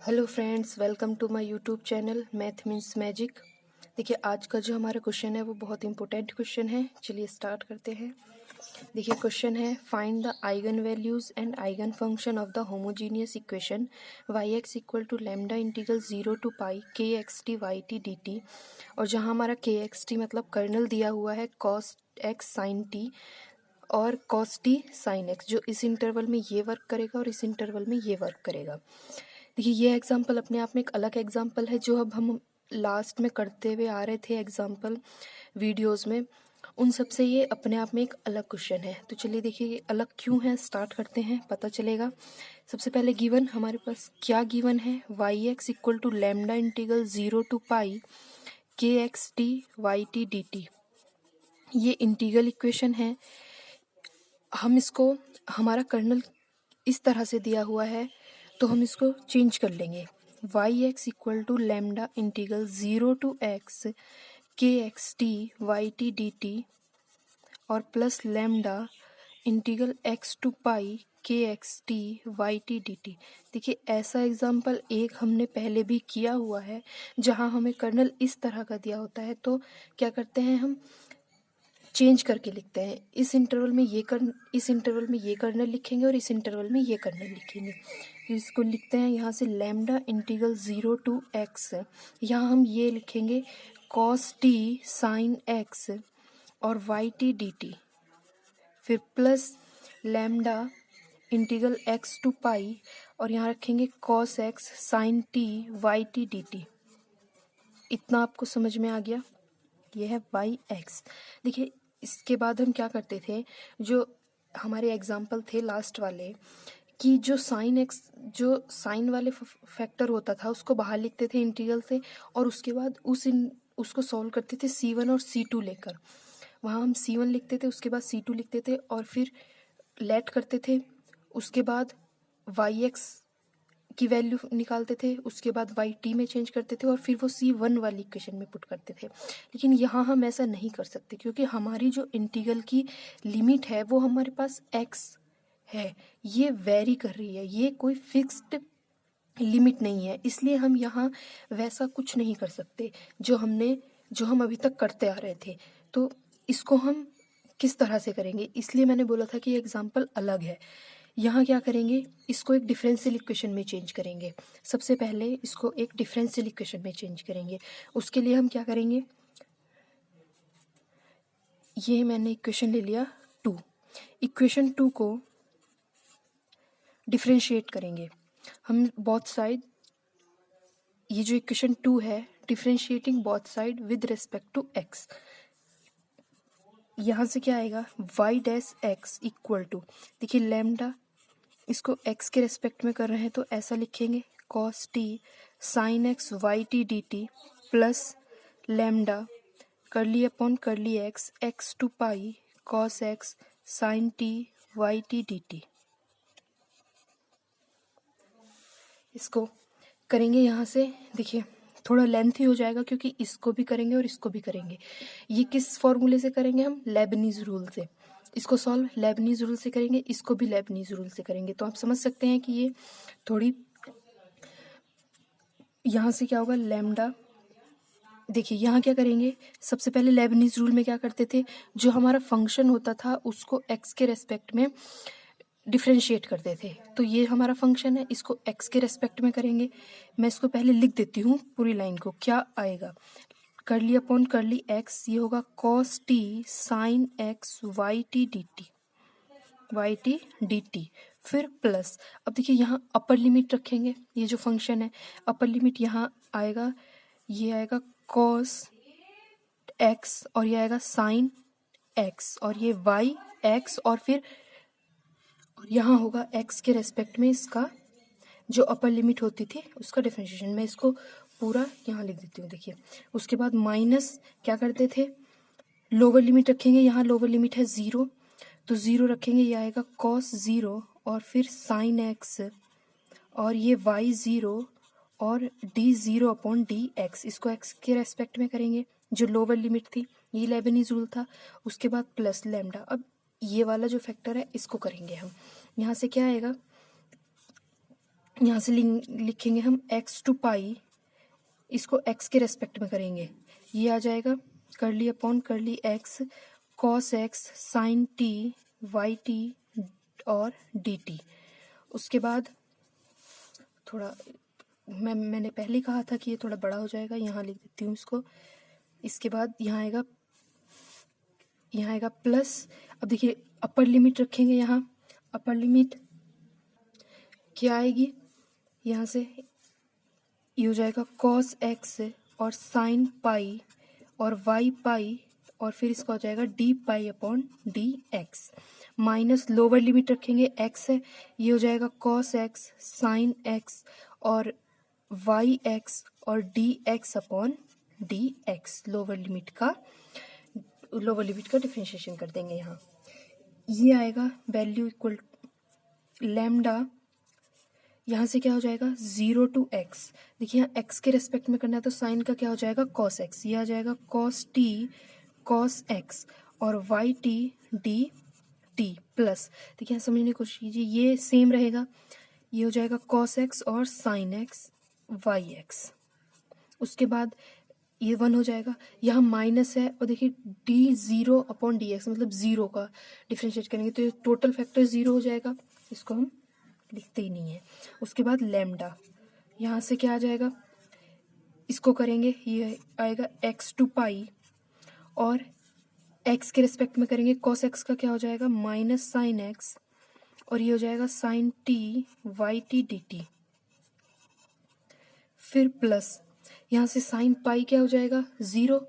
Hello friends, welcome to my YouTube channel math means magic. देखिए, आज का जो हमारा क्वेश्चन है वो बहुत इंपॉर्टेंट क्वेश्चन है। चलिए स्टार्ट करते हैं। देखिए, क्वेश्चन है find the eigen values and eigen function of the homogeneous equation y x equal to lambda integral 0 to pi K x T Y T D T. और जहाँ हमारा के एक्स टी मतलब कर्नल दिया हुआ है कॉस एक्स साइन टी और cos T sine x, जो इस इंटरवल में ये वर्क करेगा और इस इंटरवल में ये वर्क करेगा। देखिए, ये एग्जाम्पल अपने आप में एक अलग एग्जाम्पल है जो अब हम लास्ट में करते हुए आ रहे थे एग्जाम्पल वीडियोस में, उन सब से ये अपने आप में एक अलग क्वेश्चन है। तो चलिए देखिए ये अलग क्यों है, स्टार्ट करते हैं, पता चलेगा। सबसे पहले गिवन हमारे पास क्या गिवन है, y x equal to lambda integral 0 to pi K x T Y T D t. ये इंटीग्रल इक्वेशन है। हम इसको, हमारा कर्नल इस तरह से दिया हुआ है तो हम इसको चेंज कर लेंगे। Y x equal to lambda integral 0 to X K x T Y T D T और plus lambda integral X to pi K x T Y T D T. देखिए, ऐसा एग्जाम्पल एक हमने पहले भी किया हुआ है जहाँ हमें कर्नल इस तरह का दिया होता है। तो क्या करते हैं, हम चेंज करके लिखते हैं। इस इंटरवल में ये कर्नल लिखेंगे और इस इंटरवल में ये कर्नल लिखेंगे। इसको लिखते हैं यहाँ से लैम्डा इंटीग्रल 0 to एक्स। यहाँ हम ये लिखेंगे कॉस टी साइन एक्स और वाई टी डी टी, फिर plus lambda integral X to pi और यहाँ रखेंगे cos x sine T Y T D T. इतना आपको समझ में आ गया? ये है वाई एक्स। देखिए, इसके बाद हम क्या करते थे, जो हमारे एग्जाम्पल थे लास्ट वाले, कि जो साइन एक्स, जो साइन वाले फैक्टर होता था उसको बाहर लिखते थे इंटीग्रल से, और उसके बाद उसको सॉल्व करते थे C1 और C2 लेकर। वहाँ हम C1 लिखते थे, उसके बाद C2 लिखते थे और फिर लेट करते थे। उसके बाद वाई एक्स की वैल्यू निकालते थे, उसके बाद वाई टी में चेंज करते थे और फिर वो C1 वाली इक्वेशन में पुट करते थे। लेकिन यहाँ हम ऐसा नहीं कर सकते क्योंकि हमारी जो इंटीग्रल की लिमिट है वो हमारे पास x है, ये वेरी कर रही है, ये कोई फिक्स्ड लिमिट नहीं है। इसलिए हम यहाँ वैसा कुछ नहीं कर सकते जो हम अभी तक करते आ रहे थे। तो इसको हम किस तरह से करेंगे, इसलिए मैंने बोला था कि ये एग्जाम्पल अलग है। यहाँ क्या करेंगे, इसको एक डिफरेंशियल इक्वेशन में चेंज करेंगे। सबसे पहले इसको एक डिफरेंशियल इक्वेशन में चेंज करेंगे। उसके लिए हम क्या करेंगे, ये मैंने इक्वेशन ले लिया 2। इक्वेशन 2 को डिफरेंशिएट करेंगे हम बोथ साइड। ये जो इक्वेशन 2 है, differentiating both side with respect to x। यहाँ से क्या आएगा, y dash x equal to, देखिए लैम्डा इसको x के रेस्पेक्ट में कर रहे हैं तो ऐसा लिखेंगे cos t sine x y T D t plus lambda curly upon curly x to pi cos x sine t y T D t. इसको करेंगे यहाँ से। देखिए, थोड़ा लेंथी हो जाएगा क्योंकि इसको भी करेंगे और इसको भी करेंगे। ये किस फॉर्मूले से करेंगे, हम लेबनीज रूल से। इसको सॉल्व लेबनीज रूल से करेंगे, इसको भी लेबनीज रूल से करेंगे। तो आप समझ सकते हैं कि ये थोड़ी, यहाँ से क्या होगा लैम्डा। देखिए यहाँ क्या करेंगे, सबसे पहले लेबनीज रूल में क्या करते थे, जो हमारा फंक्शन होता था उसको x के रेस्पेक्ट में डिफ्रेंशिएट करते थे। तो ये हमारा फंक्शन है, इसको x के रेस्पेक्ट में करेंगे। मैं इसको पहले लिख देती हूँ पूरी लाइन को। क्या आएगा, करली अपॉन करली x, ये होगा cos t sine x y T D T, फिर प्लस। अब देखिए यहाँ अपर लिमिट रखेंगे, ये जो फंक्शन है अपर लिमिट यहाँ आएगा, ये आएगा cos x और ये आएगा साइन x और ये y x और फिर यहाँ होगा x के रेस्पेक्ट में इसका जो अपर लिमिट होती थी उसका डिफरेंशिएशन। मैं इसको पूरा यहाँ लिख देती हूँ। देखिए, उसके बाद माइनस क्या करते थे, लोअर लिमिट रखेंगे। यहाँ लोअर लिमिट है 0 तो 0 रखेंगे, ये आएगा cos 0 और फिर साइन x और ये y 0 और d 0 अपॉन डी एक्स। इसको x के रेस्पेक्ट में करेंगे, जो लोअर लिमिट थी, ये लेबनीज रूल था। उसके बाद प्लस लैम्डा। अब ये वाला जो फैक्टर है इसको करेंगे हम। यहाँ से क्या आएगा, यहाँ से लिखेंगे हम x टू पाई, इसको x के रेस्पेक्ट में करेंगे, ये आ जाएगा curly upon curly x cos x sin t y t और dt। उसके बाद थोड़ा मैंने पहले कहा था कि ये थोड़ा बड़ा हो जाएगा, यहाँ लिख देती हूँ इसको। इसके बाद यहाँ आएगा प्लस। अब देखिए अपर लिमिट रखेंगे, यहाँ अपर लिमिट क्या आएगी, यहाँ से ये हो जाएगा cos x और sin पाई और y पाई और फिर इसका हो जाएगा D pi upon d x. Minus lower limit रखेंगे x है, ये हो जाएगा cos x sin x और y x और D x upon d x. Lower limit का डिफरेंशिएशन कर देंगे। यहाँ ये आएगा वैल्यू इक्वल लैम्डा, यहाँ से क्या हो जाएगा 0 टू x। देखिए यहाँ x के रेस्पेक्ट में करना है तो साइन का क्या हो जाएगा cos x, ये आ जाएगा cos t cos x और y t d t plus. देखिए यहाँ समझने की कोशिश कीजिए, ये सेम रहेगा, ये हो जाएगा cos x और sin x y x। उसके बाद ये 1 हो जाएगा, यहाँ माइनस है और देखिए d0 अपॉन डी एक्स मतलब 0 का डिफ्रेंशिएट करेंगे तो ये टोटल फैक्टर 0 हो जाएगा, इसको हम लिखते ही नहीं है। उसके बाद लैम्डा, यहाँ से क्या आ जाएगा, इसको करेंगे, ये आएगा x टू पाई और x के रिस्पेक्ट में करेंगे cos x का क्या हो जाएगा माइनस साइन x और ये हो जाएगा sine t y t D T. फिर प्लस यहाँ से साइन पाई क्या हो जाएगा 0,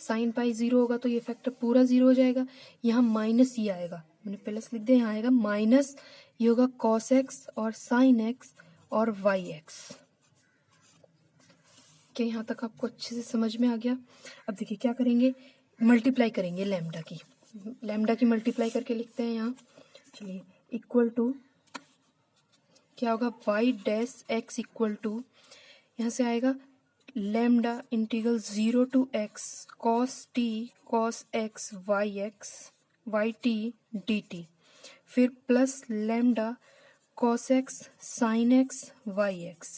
साइन पाई 0 होगा तो ये फैक्टर पूरा 0 हो जाएगा। यहाँ माइनस ये आएगा, मैंने प्लस लिख दिया, यहाँ आएगा माइनस, ये होगा cos x और sin x और y x। क्या यहाँ तक आपको अच्छे से समझ में आ गया? अब देखिए क्या करेंगे, मल्टीप्लाई करेंगे लैम्डा की मल्टीप्लाई करके लिखते हैं यहाँ। चलिए इक्वल टू क्या होगा y dash x equal to, यहाँ से आएगा lambda integral 0 to x cos t cos x y t dt। फिर plus lambda cos x sin x y x।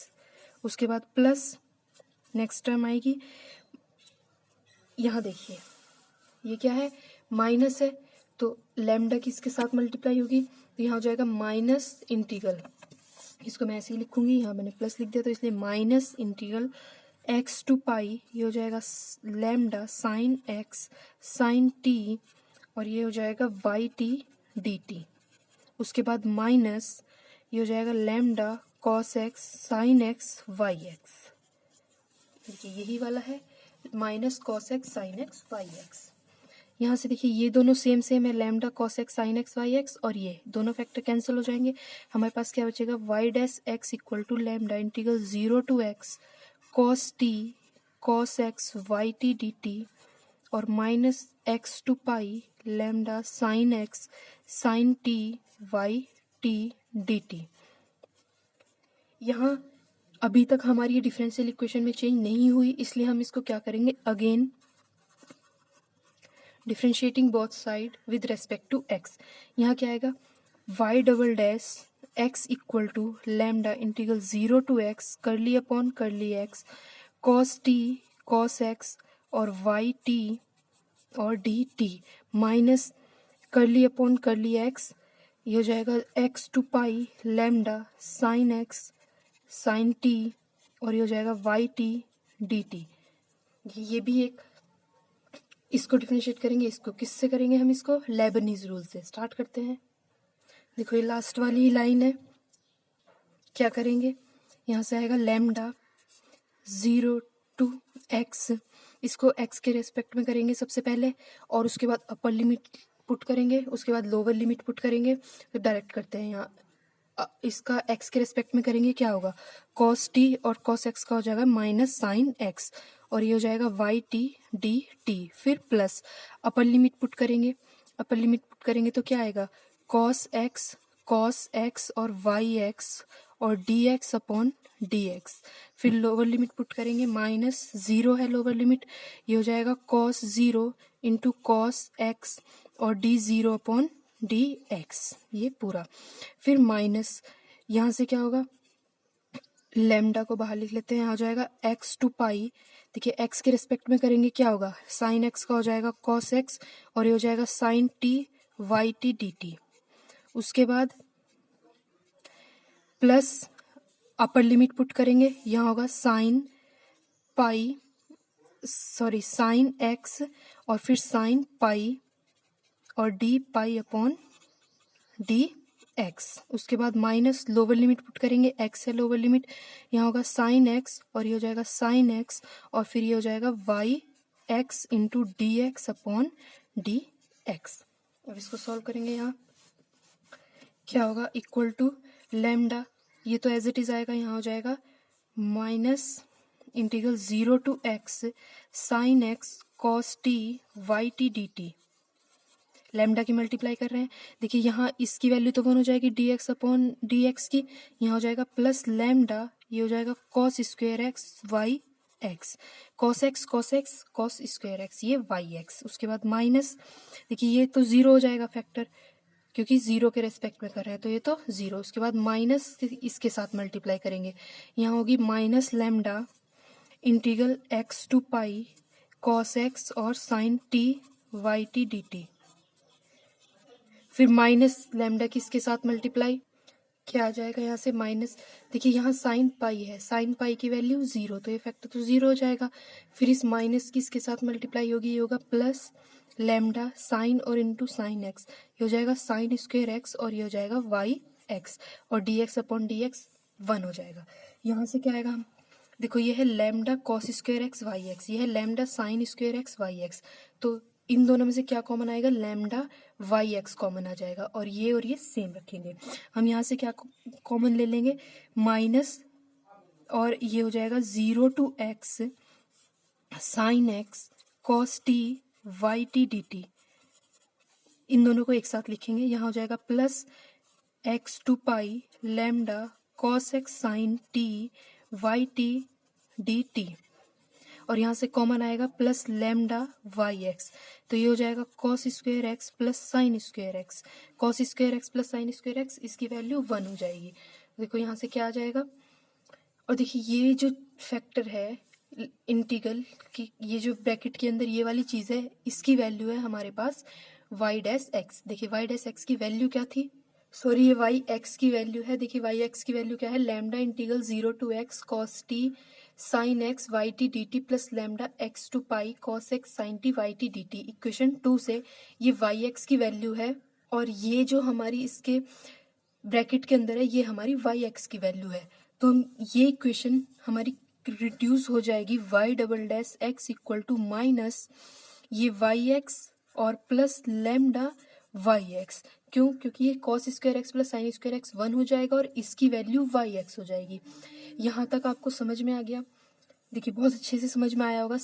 उसके बाद प्लस नेक्स्ट टर्म आएगी, यहाँ देखिए ये क्या है माइनस है तो लैम्डा किसके साथ मल्टीप्लाई होगी तो यहाँ हो जाएगा माइनस इंटीग्रल, इसको मैं ऐसे ही लिखूंगी, यहाँ मैंने प्लस लिख दिया तो इसलिए minus integral x to pi, ये हो जाएगा lambda sine x sine t और ये हो जाएगा y t डी टी। उसके बाद माइनस ये हो जाएगा lambda cos x sine x y x। देखिए यही वाला है minus cos x sine x y x। यहाँ से देखिए ये दोनों सेम है, lambda cos x sine x y x और ये दोनों फैक्टर कैंसिल हो जाएंगे। हमारे पास क्या बचेगा y dash x equal to lambda integral 0 to x cos t cos x y t D T और minus x to pi lambda sine x sine t y t D T. यहाँ अभी तक हमारी ये डिफरेंशियल इक्वेशन में change नहीं हुई, इसलिए हम इसको क्या करेंगे again differentiating both side with respect to x। यहाँ क्या आएगा y double dash x equal to lambda integral 0 to x curly upon curly x cos t cos x और y t और d t minus curly upon curly x, ये हो जाएगा x to pi lambda sine x sine t और ये हो जाएगा y t D t. ये भी एक, इसको डिफरेंशिएट करेंगे, इसको किससे करेंगे हम, इसको लेबनीज रूल से। स्टार्ट करते हैं। देखो ये लास्ट वाली लाइन है, क्या करेंगे यहाँ से आएगा लैम्डा 0 टू x, इसको x के रेस्पेक्ट में करेंगे सबसे पहले और उसके बाद अपर लिमिट पुट करेंगे, उसके बाद लोअर लिमिट पुट करेंगे। तो डायरेक्ट करते हैं, यहाँ इसका x के रेस्पेक्ट में करेंगे क्या होगा cos t और cos x का हो जाएगा माइनस साइन x और ये हो जाएगा y t डी टी। फिर प्लस अपर लिमिट पुट करेंगे तो क्या आएगा cos x और y x और dx अपॉन dx। फिर लोअर लिमिट पुट करेंगे, माइनस 0 है लोअर लिमिट, ये हो जाएगा cos 0 इंटू cos x और d0 अपॉन dx, ये पूरा। फिर माइनस यहाँ से क्या होगा लेमडा को बाहर लिख लेते हैं, हो जाएगा x टू पाई। देखिए x के रिस्पेक्ट में करेंगे क्या होगा, साइन x का हो जाएगा cos x और ये हो जाएगा sine t y T D t. उसके बाद प्लस अपर लिमिट पुट करेंगे, यहाँ होगा साइन x और फिर साइन पाई और D pi upon d x. उसके बाद माइनस लोअर लिमिट पुट करेंगे, x है लोअर लिमिट, यहाँ होगा साइन x और ये हो जाएगा साइन x और फिर ये हो जाएगा y x into d x upon d x. अब इसको सॉल्व करेंगे, यहाँ क्या होगा, इक्वल टू लेमडा, ये तो एज इट इज आएगा, यहाँ हो जाएगा minus integral 0 to x sine x cos T Y T D t. Lambda की मल्टीप्लाई कर रहे हैं, देखिए यहाँ इसकी वैल्यू तो 1 हो जाएगी d x upon d x की, यहाँ हो जाएगा प्लस लेमडा, ये हो जाएगा cos square x y x, cos x cos square x, ये वाई एक्स। उसके बाद माइनस, देखिए ये तो 0 हो जाएगा फैक्टर, क्योंकि 0 के रेस्पेक्ट में कर रहे हैं तो ये तो 0। उसके बाद माइनस इसके साथ मल्टीप्लाई करेंगे, यहाँ होगी minus lambda integral X to pi cos X और sine T Y T D T. फिर माइनस लेमडा किसके साथ मल्टीप्लाई, क्या आ जाएगा यहाँ से माइनस, देखिए यहाँ साइन पाई है, साइन पाई की वैल्यू 0 तो ये फैक्टर तो 0 हो जाएगा। फिर इस माइनस की इसके साथ मल्टीप्लाई होगी, ये होगा प्लस लेमडा साइन और इंटू साइन एक्स, ये हो जाएगा साइन स्क्वेयर एक्स और ये हो जाएगा वाई एक्स और D x upon d x 1 हो जाएगा। यहाँ से क्या आएगा, हम देखो ये है lambda cos square x y x, ये है lambda sine square x y x, तो इन दोनों में से क्या कॉमन आएगा, लेमडा वाई एक्स कॉमन आ जाएगा और ये सेम रखेंगे। हम यहाँ से क्या कॉमन ले लेंगे, माइनस और ये हो जाएगा 0 to x sine x cos T Y T D T, इन दोनों को एक साथ लिखेंगे, यहाँ हो जाएगा plus x to pi lambda cos x sine T Y T D T और यहाँ से कॉमन आएगा प्लस लेमडा वाई एक्स, तो ये हो जाएगा cos square x plus sign square x, cos square x plus sign square x, इसकी value 1 हो जाएगी। देखो यहाँ से क्या आ जाएगा, और देखिए ये जो फैक्टर है इंटीग्रल की, ये जो ब्रैकेट के अंदर ये वाली चीज़ है, इसकी वैल्यू है हमारे पास वाई डैश एक्स। देखिए वाई डैश एक्स की वैल्यू क्या थी, सॉरी ये वाई एक्स की वैल्यू है, देखिए वाई एक्स की वैल्यू क्या है, lambda integral 0 to x cos T sine x y T D t plus lambda x to pi cos x sine T Y T D t. Equation 2 से ये y x की value है और ये जो हमारी इसके ब्रैकेट के अंदर है ये हमारी वाई एक्स की वैल्यू है, तो हम ये इक्वेशन हमारी रिड्यूस हो जाएगी y double dash x equal to minus ये वाई एक्स और प्लस लेमडा वाई एक्स। क्यों, क्योंकि ये cos square x plus sine square x 1 हो जाएगा और इसकी वैल्यू वाई एक्स हो जाएगी। यहाँ तक आपको समझ में आ गया, देखिए बहुत अच्छे से समझ में आया होगा।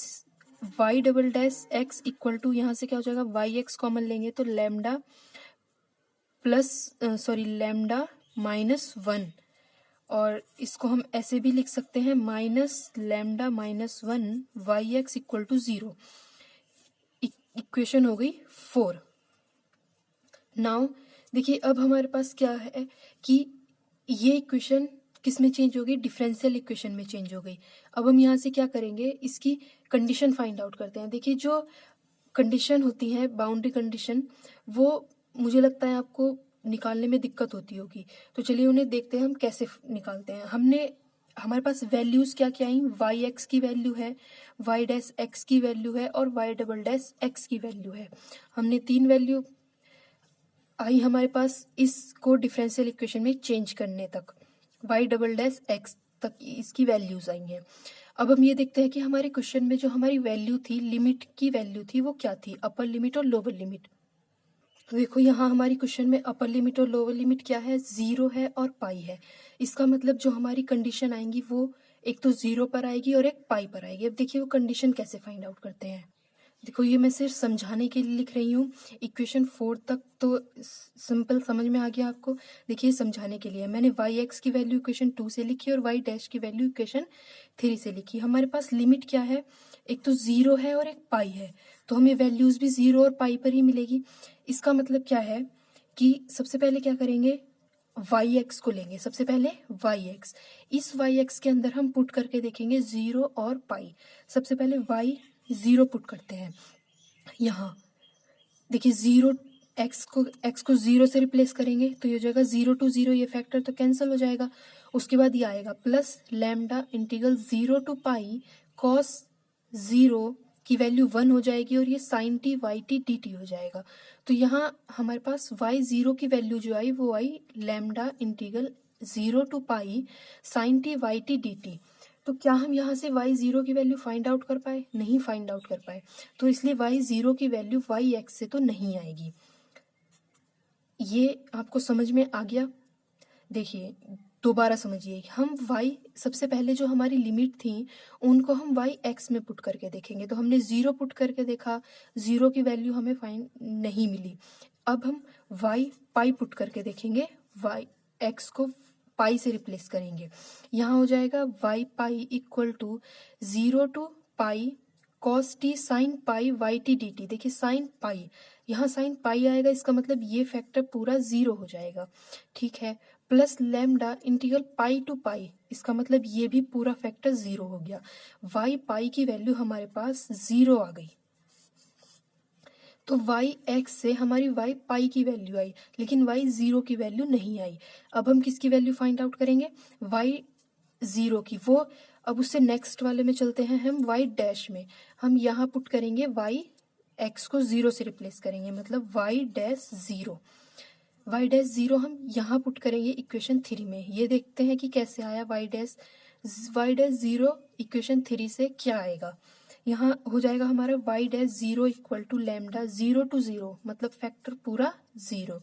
Y double dash x equal to यहाँ से क्या हो जाएगा, वाई एक्स कॉमन लेंगे तो लेमडा लेमडा माइनस 1 और इसको हम ऐसे भी लिख सकते हैं minus lambda minus 1 y x equal to 0। Equation हो गई 4। नाउ देखिए अब हमारे पास क्या है कि ये इक्वेशन किस में चेंज हो गई, डिफरेंशियल इक्वेशन में चेंज हो गई। अब हम यहाँ से क्या करेंगे, इसकी कंडीशन फाइंड आउट करते हैं। देखिए जो कंडीशन होती है बाउंड्री कंडीशन, वो मुझे लगता है आपको निकालने में दिक्कत होती होगी, तो चलिए उन्हें देखते हैं हम कैसे निकालते हैं। हमारे पास वैल्यूज क्या क्या आई, वाई एक्स की वैल्यू है, वाई डैश एक्स की वैल्यू है और वाई डबल डैश एक्स की वैल्यू है। हमने 3 वैल्यू आई हमारे पास इसको डिफरेंशियल इक्वेशन में चेंज करने तक, वाई डबल डैश एक्स तक इसकी वैल्यूज आई हैं। अब हम ये देखते हैं कि हमारे क्वेश्चन में जो हमारी वैल्यू थी, लिमिट की वैल्यू थी, वो क्या थी, अपर लिमिट और लोअर लिमिट। तो देखो यहाँ हमारी क्वेश्चन में अपर लिमिट और लोअर लिमिट क्या है, 0 है और पाई है। इसका मतलब जो हमारी कंडीशन आएंगी वो एक तो 0 पर आएगी और एक पाई पर आएगी। अब देखिए वो कंडीशन कैसे फाइंड आउट करते हैं। देखो ये मैं सिर्फ समझाने के लिए लिख रही हूँ, इक्वेशन 4 तक तो सिंपल समझ में आ गया आपको। देखिए समझाने के लिए मैंने वाई एक्स की वैल्यू इक्वेशन 2 से लिखी और वाई डैश की वैल्यू इक्वेशन 3 से लिखी। हमारे पास लिमिट क्या है, एक तो 0 है और एक पाई है, तो हमें वैल्यूज भी 0 और पाई पर ही मिलेगी। इसका मतलब क्या है कि सबसे पहले क्या करेंगे, वाई एक्स को लेंगे। सबसे पहले वाई एक्स, इस वाई एक्स के अंदर हम पुट करके देखेंगे 0 और पाई। सबसे पहले वाई 0 पुट करते हैं। यहाँ देखिए 0 एक्स को 0 से रिप्लेस करेंगे तो ये हो जाएगा 0 to 0, ये फैक्टर तो कैंसिल हो जाएगा। उसके बाद ये आएगा plus lambda integral 0 to pi cos 0 की वैल्यू 1 हो जाएगी और ये sine T Y T D t हो जाएगा। तो यहाँ हमारे पास वाई 0 की वैल्यू जो आई वो आई lambda integral 0 to pi sine T Y T D T. तो क्या हम यहाँ से वाई 0 की वैल्यू फाइंड आउट कर पाए? नहीं फाइंड आउट कर पाए। तो इसलिए वाई 0 की वैल्यू वाई एक्स से तो नहीं आएगी। ये आपको समझ में आ गया? देखिए दोबारा समझिए, हम y सबसे पहले जो हमारी लिमिट थी उनको हम वाई एक्स में पुट करके देखेंगे। तो हमने 0 पुट करके देखा, 0 की वैल्यू हमें फाइंड नहीं मिली। अब हम वाई पाई पुट करके देखेंगे, वाई एक्स को पाई से रिप्लेस करेंगे। यहाँ हो जाएगा y pi equal to 0 to pi cos T sine pi y T D T. देखिए साइन पाई, यहाँ साइन पाई आएगा, इसका मतलब ये फैक्टर पूरा 0 हो जाएगा, ठीक है। Plus lambda integral pi to pi, इसका मतलब ये भी पूरा फैक्टर 0 हो गया। वाई पाई की वैल्यू हमारे पास 0 आ गई। तो वाई एक्स से हमारी वाई पाई की वैल्यू आई, लेकिन वाई 0 की वैल्यू नहीं आई। अब हम किसकी वैल्यू फाइंड आउट करेंगे? वाई 0 की। वो अब उससे नेक्स्ट वाले में चलते हैं हम, वाई डैश में। हम यहाँ पुट करेंगे वाई एक्स को 0 से रिप्लेस करेंगे, मतलब वाई डैश 0। वाई डैश 0 हम यहाँ पुट करेंगे इक्वेशन 3 में। ये देखते हैं कि कैसे आया वाई डैश 0 इक्वेशन 3 से क्या आएगा। यहाँ हो जाएगा हमारा y dash 0 equal to lambda 0 to 0, मतलब फैक्टर पूरा 0।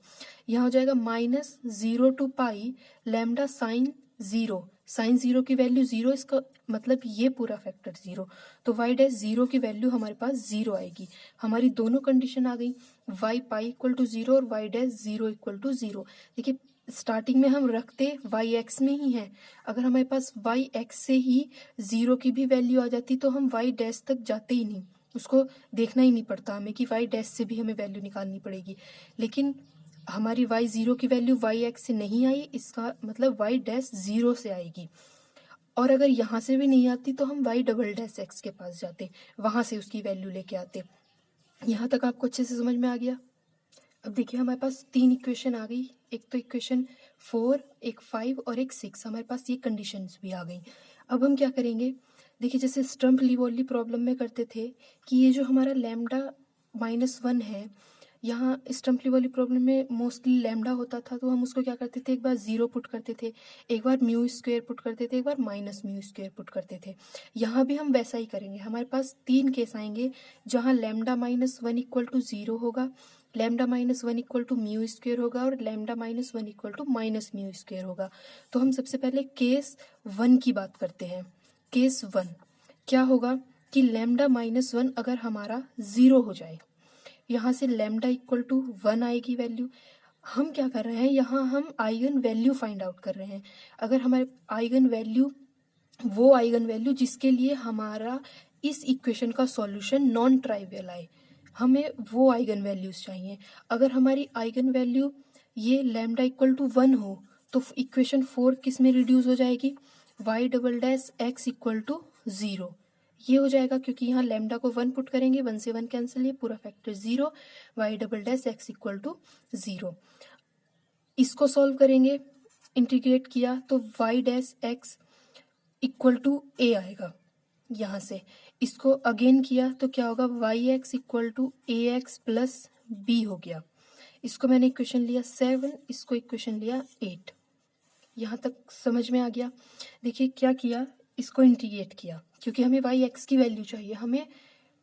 यहाँ हो जाएगा minus 0 to pi lambda sine 0, sine 0 की वैल्यू 0, इसका मतलब ये पूरा फैक्टर 0। तो वाई डैश 0 की वैल्यू हमारे पास 0 आएगी। हमारी दोनों कंडीशन आ गई, वाई पाई इक्वल टू 0 और वाई डैश 0 इक्वल टू 0। देखिए स्टार्टिंग में हम रखते वाई एक्स में ही है, अगर हमारे पास वाई एक्स से ही 0 की भी वैल्यू आ जाती तो हम वाई डैश तक जाते ही नहीं, उसको देखना ही नहीं पड़ता हमें कि वाई डैश से भी हमें वैल्यू निकालनी पड़ेगी। लेकिन हमारी वाई 0 की वैल्यू वाई एक्स से नहीं आई, इसका मतलब वाई डैश 0 से आएगी। और अगर यहाँ से भी नहीं आती तो हम वाई डबल डैश एक्स के पास जाते, वहाँ से उसकी वैल्यू लेके आते। यहाँ तक आपको अच्छे से समझ में आ गया? अब देखिए हमारे पास 3 इक्वेशन आ गई, एक तो इक्वेशन 4, एक 5 और एक 6। हमारे पास ये कंडीशंस भी आ गई। अब हम क्या करेंगे? देखिए जैसे स्टम्प लिवोल्ली प्रॉब्लम में करते थे कि ये जो हमारा लैम्डा -1 है, यहाँ स्टम्प लिवोल्ली प्रॉब्लम में मोस्टली लैम्डा होता था, तो हम उसको क्या करते थे, एक बार 0 पुट करते थे, एक बार म्यू स्क्वेयर पुट करते थे, एक बार माइनस म्यू स्क्वेयर पुट करते थे। यहाँ भी हम वैसा ही करेंगे। हमारे पास 3 केस आएंगे जहाँ लैम्डा -1 इक्वल टू 0 होगा, lambda -1 equal to mu square होगा और lambda -1 equal to minus mu square होगा। तो हम सबसे पहले केस 1 की बात करते हैं। केस 1 क्या होगा कि लैम्डा -1 अगर हमारा 0 हो जाए, यहाँ से लैम्डा इक्वल टू 1 आएगी वैल्यू। हम क्या कर रहे हैं, यहाँ हम आइगन वैल्यू फाइंड आउट कर रहे हैं। अगर हमारे आइगन वैल्यू, वो आइगन वैल्यू जिसके लिए हमारा इस इक्वेशन का सॉल्यूशन नॉन ट्राइवियल आए, हमें वो आइगन वैल्यूज चाहिए। अगर हमारी आइगन वैल्यू ये लैम्डा इक्वल टू 1 हो तो इक्वेशन 4 किस में रिड्यूस हो जाएगी? Y double dash x equal to 0, ये हो जाएगा, क्योंकि यहाँ लैम्डा को 1 पुट करेंगे, 1 से 1 कैंसिल, ये पूरा factor 0, y double dash x equal to 0। इसको सॉल्व करेंगे, इंटीग्रेट किया तो y dash x equal to a आएगा। यहाँ से इसको अगेन किया तो क्या होगा, y x equal to a x plus b हो गया। इसको मैंने इक्वेशन लिया 7, इसको इक्वेशन लिया 8। यहाँ तक समझ में आ गया? देखिए क्या किया, इसको इंटीग्रेट किया, क्योंकि हमें वाई एक्स की वैल्यू चाहिए, हमें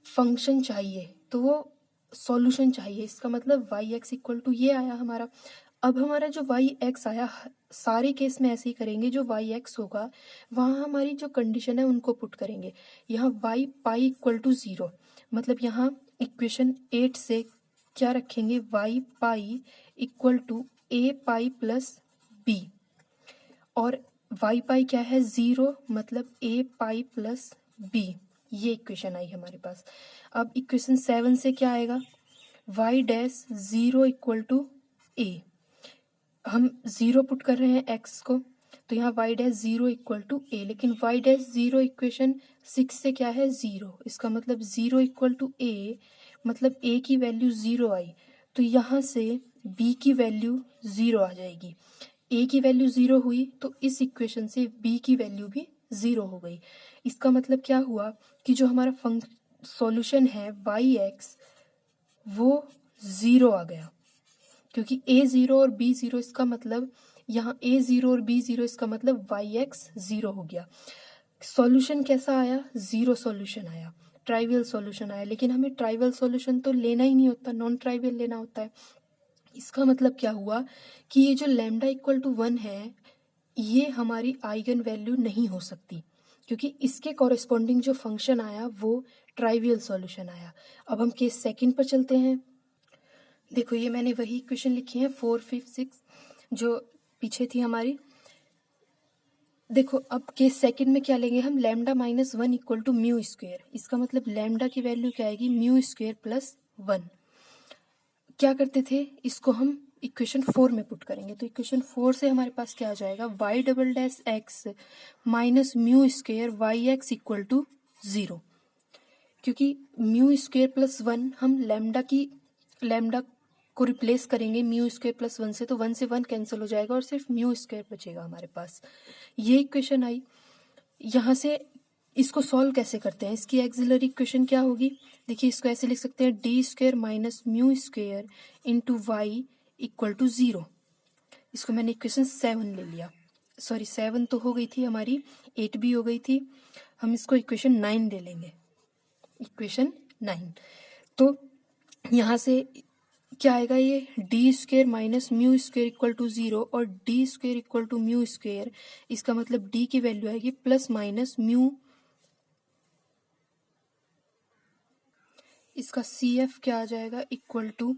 फंक्शन चाहिए, तो वो सॉल्यूशन चाहिए। इसका मतलब वाई एक्स इक्वल टू ये आया हमारा। अब हमारा जो वाई एक्स आया, सारे केस में ऐसे ही करेंगे, जो वाई एक्स होगा वहाँ हमारी जो कंडीशन है उनको पुट करेंगे। यहाँ वाई पाई इक्वल टू 0, मतलब यहाँ इक्वेशन 8 से क्या रखेंगे, y pi equal to a pi plus b, और वाई पाई क्या है 0, मतलब ए पाई प्लस बी। ये इक्वेशन आई हमारे पास। अब इक्वेशन 7 से क्या आएगा, y dash 0 equal to a, हम 0 पुट कर रहे हैं x को, तो यहाँ y dash 0 equal to a, लेकिन y डैश 0 इक्वेशन 6 से क्या है 0, इसका मतलब 0 इक्वल टू a, मतलब a की वैल्यू 0 आई, तो यहाँ से b की वैल्यू 0 आ जाएगी। a की वैल्यू 0 हुई तो इस इक्वेशन से b की वैल्यू भी 0 हो गई। इसका मतलब क्या हुआ कि जो हमारा सॉल्यूशन है yx वो 0 आ गया, क्योंकि a0 और b0 इसका मतलब यहाँ a0 और b0 इसका मतलब yx 0 हो गया। सॉल्यूशन कैसा आया, 0 सॉल्यूशन आया, ट्राइवियल सॉल्यूशन आया, लेकिन हमें ट्राइवियल सॉल्यूशन तो लेना ही नहीं होता, नॉन ट्राइवियल लेना होता है। इसका मतलब क्या हुआ कि ये जो लैम्डा इक्वल टू 1 है ये हमारी आइगन वैल्यू नहीं हो सकती, क्योंकि इसके कॉरेस्पॉन्डिंग जो फंक्शन आया वो ट्राइवियल सॉल्यूशन आया। अब हम केस सेकंड पर चलते हैं। देखो ये मैंने वही इक्वेशन लिखी है 4, 5, 6 जो पीछे थी हमारी। देखो अब केस सेकंड में क्या लेंगे हम, lambda minus 1 equal to mu square, इसका मतलब लैम्डा की वैल्यू क्या आएगी, म्यू स्क्वेयर प्लस 1। क्या करते थे, इसको हम इक्वेशन 4 में पुट करेंगे, तो इक्वेशन 4 से हमारे पास क्या आ जाएगा, y double dash x minus mu square y x equal to 0, क्योंकि म्यू स्क्वेयर प्लस 1 हम लैम्डा को रिप्लेस करेंगे म्यू स्क्वेयर प्लस 1 से, तो 1 से 1 कैंसिल हो जाएगा और सिर्फ म्यू स्क्वेयर बचेगा हमारे पास। ये इक्वेशन आई। यहाँ से इसको सॉल्व कैसे करते हैं, इसकी एक्सिलरी इक्वेशन क्या होगी, देखिए इसको ऐसे लिख सकते हैं d square minus mu square into y equal to 0। इसको मैंने इक्वेशन 7 ले लिया, सॉरी 7 तो हो गई थी हमारी, 8 भी हो गई थी, हम इसको इक्वेशन 9 ले लेंगे, इक्वेशन 9। तो यहाँ से क्या आएगा, ये d square minus mu square equal to 0 और d square equal to mu square, इसका मतलब डी की वैल्यू आएगी प्लस माइनस म्यू, इसका सी एफ क्या आ जाएगा इक्वल टू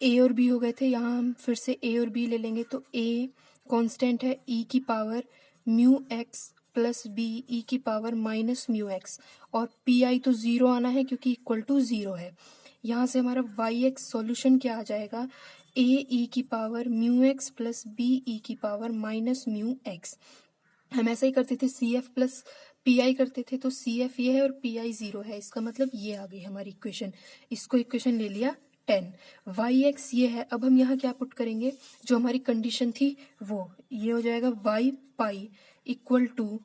ए और बी हो गए थे, यहाँ हम फिर से ए और बी ले लेंगे, तो ए कांस्टेंट है ई की power mu x plus b e की पावर माइनस म्यू एक्स, और पी आई तो 0 आना है क्योंकि इक्वल टू 0 है। यहाँ से हमारा वाई एक्स सॉल्यूशन क्या आ जाएगा, ए ई की power mu x plus b e की पावर माइनस म्यू एक्स। हम ऐसा ही करते थे, C F plus P I करते थे, तो सी एफ ये है और पी आई 0 है, इसका मतलब ये आ गई हमारी इक्वेशन। इसको इक्वेशन ले लिया 10, वाई एक्स ये है। अब हम यहाँ क्या पुट करेंगे, जो हमारी कंडीशन थी वो ये हो जाएगा वाई पाई इक्वल टू,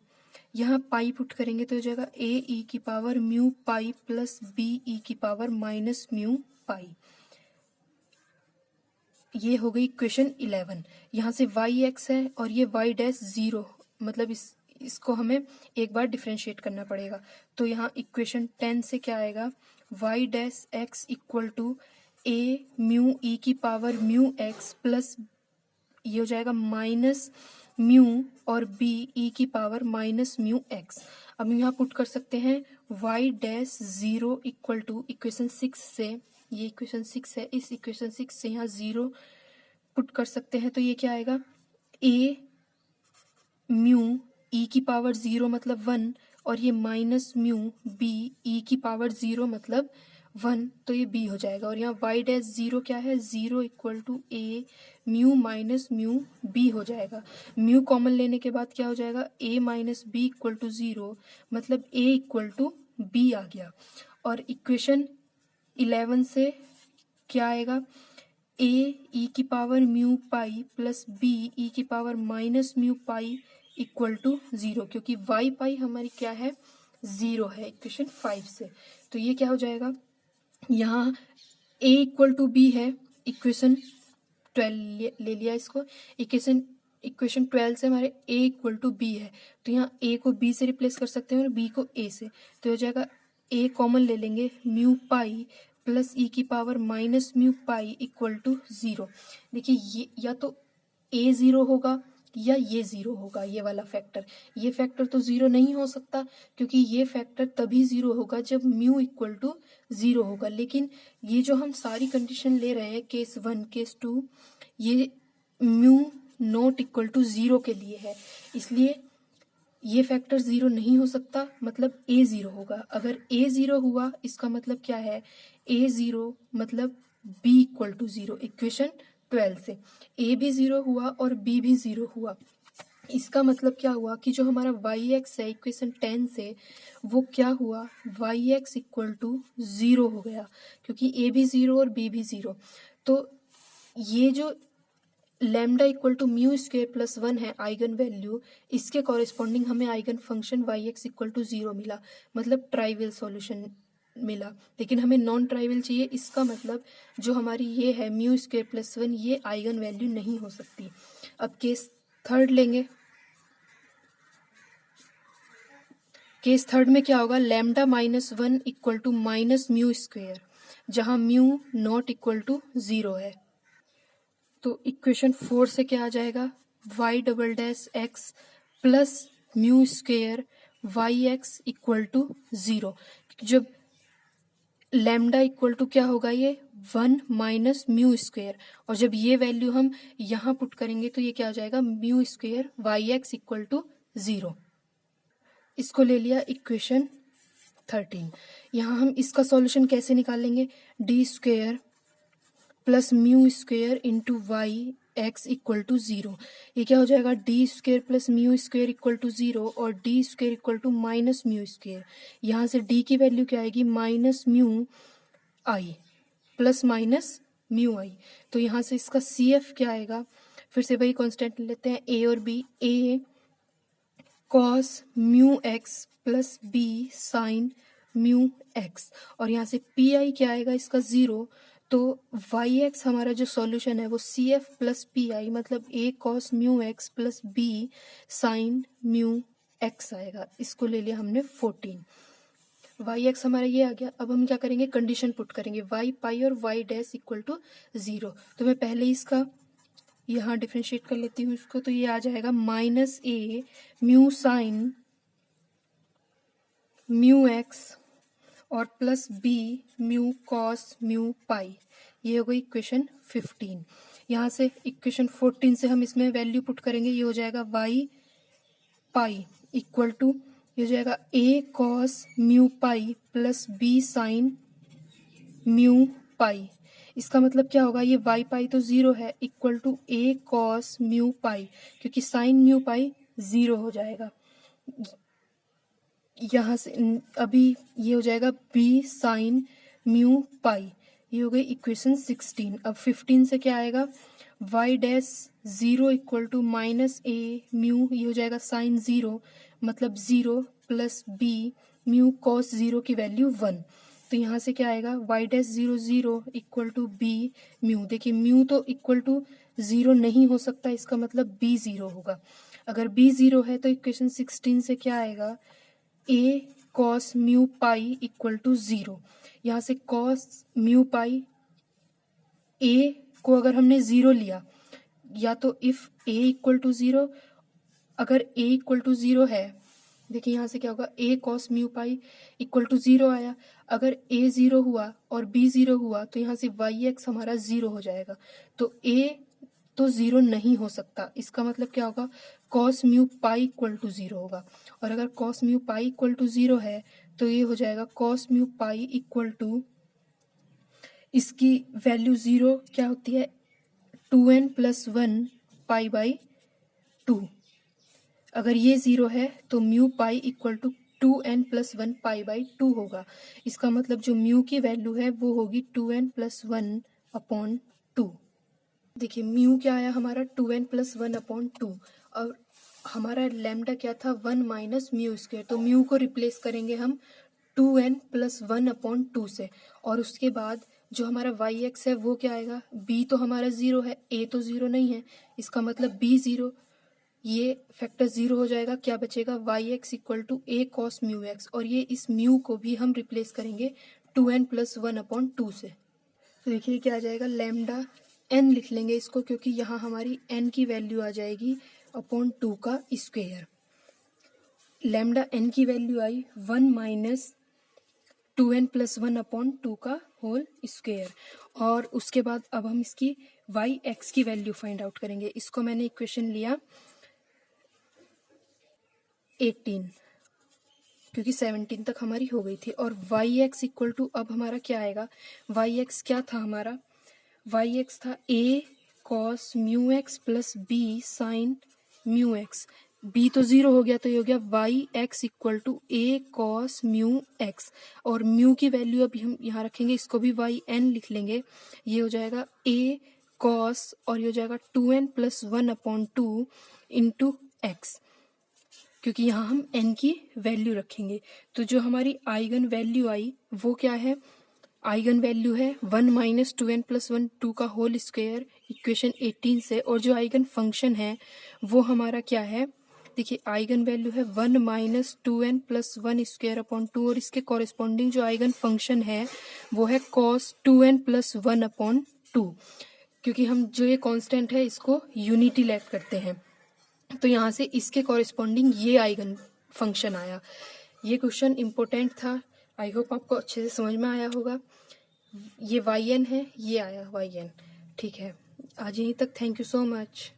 यहाँ पाई पुट करेंगे तो हो जाएगा ए ई की power mu pi plus b e की पावर माइनस म्यू पाई। ये हो गई इक्वेशन 11। यहाँ से वाई एक्स है और ये वाई डैश 0, मतलब इसको हमें एक बार डिफ्रेंशिएट करना पड़ेगा, तो यहाँ इक्वेशन 10 से क्या आएगा, y dash x equal to a mu e की पावर म्यू एक्स प्लस ये हो जाएगा माइनस म्यू और बी ई की पावर माइनस म्यू एक्स। अब हम यहाँ पुट कर सकते हैं y dash 0 equal to equation 6 से, ये इक्वेशन 6 है, इस इक्वेशन 6 से यहाँ 0 पुट कर सकते हैं, तो ये क्या आएगा, ए म्यू ई की पावर 0 मतलब 1 और ये माइनस म्यू बी ई की पावर 0 मतलब 1, तो ये बी हो जाएगा। और यहाँ वाई डैश 0 क्या है, 0 equal to a mu minus mu b हो जाएगा। म्यू कॉमन लेने के बाद क्या हो जाएगा, ए माइनस बी इक्वल टू 0, मतलब ए इक्वल टू बी आ गया। और इक्वेशन 11 से क्या आएगा, ए ई की power mu pi plus b e की power minus mu pi equal to 0, क्योंकि वाई पाई हमारी क्या है, 0 है इक्वेशन 5 से। तो ये क्या हो जाएगा, यहाँ a इक्वल टू बी है, इक्वेशन 12 ले लिया इसको, इक्वेशन 12 से हमारे a इक्वल टू बी है, तो यहाँ a को b से रिप्लेस कर सकते हैं और b को a से, तो हो जाएगा a कॉमन ले लेंगे म्यू पाई प्लस ई की power minus mu pi equal to 0। देखिए ये या तो a 0 होगा या ये 0 होगा, ये वाला फैक्टर, ये फैक्टर तो 0 नहीं हो सकता, क्योंकि ये फैक्टर तभी 0 होगा जब म्यू इक्वल टू 0 होगा। लेकिन ये जो हम सारी कंडीशन ले रहे हैं केस 1 केस 2, ये म्यू नॉट इक्वल टू 0 के लिए है, इसलिए ये फैक्टर 0 नहीं हो सकता, मतलब a 0 होगा। अगर a 0 हुआ इसका मतलब क्या है, a 0 मतलब b इक्वल टू 0, इक्वेशन 12 से। ए भी 0 हुआ और बी भी 0 हुआ। इसका मतलब क्या हुआ कि जो हमारा वाई एक्स है इक्वेशन 10 से, वो क्या हुआ, वाई एक्स इक्वल टू 0 हो गया, क्योंकि ए भी 0 और बी भी 0। तो ये जो lambda equal to mu square plus 1 है आइगन वैल्यू, इसके कॉरेस्पॉन्डिंग हमें eigen function y x equal to 0 मिला, मतलब ट्राइवियल सॉल्यूशन मिला। लेकिन हमें नॉन ट्राइवियल चाहिए, इसका मतलब जो हमारी ये है म्यू स्क्वेयर प्लस 1, ये आइगन वैल्यू नहीं हो सकती। अब केस थर्ड लेंगे। केस थर्ड में क्या होगा, lambda minus 1 equal to minus mu square, जहां म्यू नॉट इक्वल टू 0 है। तो इक्वेशन 4 से क्या आ जाएगा, y double dash x plus mu square y x equal to 0। जब लैम्डा इक्वल टू क्या होगा, ये 1 माइनस म्यू स्क्वेयर, और जब ये वैल्यू हम यहाँ पुट करेंगे तो ये क्या आ जाएगा, mu square y x equal to 0। इसको ले लिया इक्वेशन 13। यहाँ हम इसका सॉल्यूशन कैसे निकालेंगे, d square plus mu square into y x equal to 0। ये क्या हो जाएगा, d square plus mu square equal to 0 और d square equal to minus mu square. यहाँ से डी की वैल्यू क्या आएगी, minus mu i plus minus mu i. तो यहाँ से इसका सी एफ क्या आएगा, फिर से वही कॉन्स्टेंट लेते हैं, ए और b, a cos mu x plus b sine mu x, और यहाँ से पी आई क्या आएगा इसका 0। तो वाई एक्स हमारा जो सॉल्यूशन है वो C F plus P I, मतलब a cos mu x plus b sine mu x आएगा। इसको ले लिया हमने 14। वाई एक्स हमारा ये आ गया। अब हम क्या करेंगे, कंडीशन पुट करेंगे, वाई पाई और वाई डैश इक्वल टू 0। तो मैं पहले इसका यहाँ डिफ्रेंशिएट कर लेती हूँ इसको, तो ये आ जाएगा minus a mu sine mu x और plus b mu cos mu pi. ये हो गई इक्वेशन 15। यहाँ से इक्वेशन 14 से हम इसमें वैल्यू पुट करेंगे, ये हो जाएगा वाई पाई इक्वल टू, ये हो जाएगा a cos mu pi plus b sine mu pi. इसका मतलब क्या होगा, ये वाई पाई तो 0 है, equal to a cos mu pi, क्योंकि साइन म्यू पाई 0 हो जाएगा। यहाँ से अभी ये हो जाएगा बी साइन म्यू पाई। ये हो गई इक्वेशन 16। अब 15 से क्या आएगा, y dash 0 equal to minus a mu, ये हो जाएगा साइन 0, मतलब 0 प्लस बी म्यू कॉस 0 की वैल्यू 1। तो यहाँ से क्या आएगा, y dash 0 0 equal to b mu. देखिए म्यू तो इक्वल टू 0 नहीं हो सकता, इसका मतलब बी 0 होगा। अगर बी 0 है तो इक्वेशन 16 से क्या आएगा, a cos mu pi equal to 0। यहाँ से कॉस म्यू पाई, ए को अगर हमने 0 लिया, या तो इफ ए इक्वल टू 0, अगर ए इक्वल टू 0 है, देखिए यहाँ से क्या होगा, a cos mu pi equal to 0 आया। अगर ए 0 हुआ और बी 0 हुआ तो यहाँ से वाई एक्स हमारा 0 हो जाएगा। तो ए तो 0 नहीं हो सकता, इसका मतलब क्या होगा, cos mu pi equal to 0 होगा। और अगर cos mu pi equal to 0 है तो ये हो जाएगा cos mu pi equal to, इसकी वैल्यू 0 क्या होती है, 2n प्लस 1 पाई बाई 2। अगर ये 0 है तो mu pi equal to 2n plus 1 pi by 2 होगा। इसका मतलब जो म्यू की वैल्यू है वो होगी 2n प्लस 1 अपॉन 2। देखिए म्यू क्या आया हमारा, 2n प्लस 1 अपॉन 2, और हमारा लैम्डा क्या था, 1 माइनस म्यू स्क्वेयर। तो म्यू को रिप्लेस करेंगे हम 2n प्लस 1 अपॉन 2 से, और उसके बाद जो हमारा वाई एक्स है वो क्या आएगा, बी तो हमारा 0 है, ए तो 0 नहीं है, इसका मतलब बी 0, ये फैक्टर 0 हो जाएगा। क्या बचेगा, y x equal to a cos mu x, और ये इस म्यू को भी हम रिप्लेस करेंगे 2n प्लस 1 अपॉन 2 से। तो देखिए क्या आ जाएगा, लैम्डा n लिख लेंगे इसको, क्योंकि यहाँ हमारी n की वैल्यू आ जाएगी अपॉन 2 का स्क्वायर। लैम्डा n की वैल्यू आई 1 माइनस 2n प्लस 1 अपॉन 2 का होल स्क्वायर। और उसके बाद अब हम इसकी वाई एक्स की वैल्यू फाइंड आउट करेंगे। इसको मैंने इक्वेशन लिया 18, क्योंकि 17 तक हमारी हो गई थी। और वाई एक्स इक्वल टू, अब हमारा क्या आएगा, वाई एक्स क्या था हमारा, वाई एक्स था a cos mu x plus b sine mu x. B तो 0 हो गया, तो ये हो गया y x equal to a cos mu x. और म्यू की वैल्यू अभी हम यहाँ रखेंगे, इसको भी वाई एन लिख लेंगे। ये हो जाएगा ए कॉस, और ये हो जाएगा 2n + 1/2 इंटू एक्स, क्योंकि यहाँ हम n की वैल्यू रखेंगे। तो जो हमारी आइगन वैल्यू आई वो क्या है? आइगन वैल्यू है 1 - 2n + 1 2 का होल स्क्वायर, इक्वेशन 18 से। और जो आइगन फंक्शन है वो हमारा क्या है? देखिए आइगन वैल्यू है 1 - 2n + 1 स्क्वायर अपॉन 2, और इसके कॉरेस्पॉन्डिंग जो आइगन फंक्शन है वो है cos 2n + 1/2, क्योंकि हम जो ये कांस्टेंट है इसको यूनिटी लैग करते हैं, तो यहाँ से इसके कॉरेस्पॉन्डिंग ये आइगन फंक्शन आया। ये क्वेश्चन इम्पोर्टेंट था, आई होप आपको अच्छे से समझ में आया होगा। ये वाई एन है, ये आया वाई एन। ठीक है, आज यहीं तक। Thank you so much.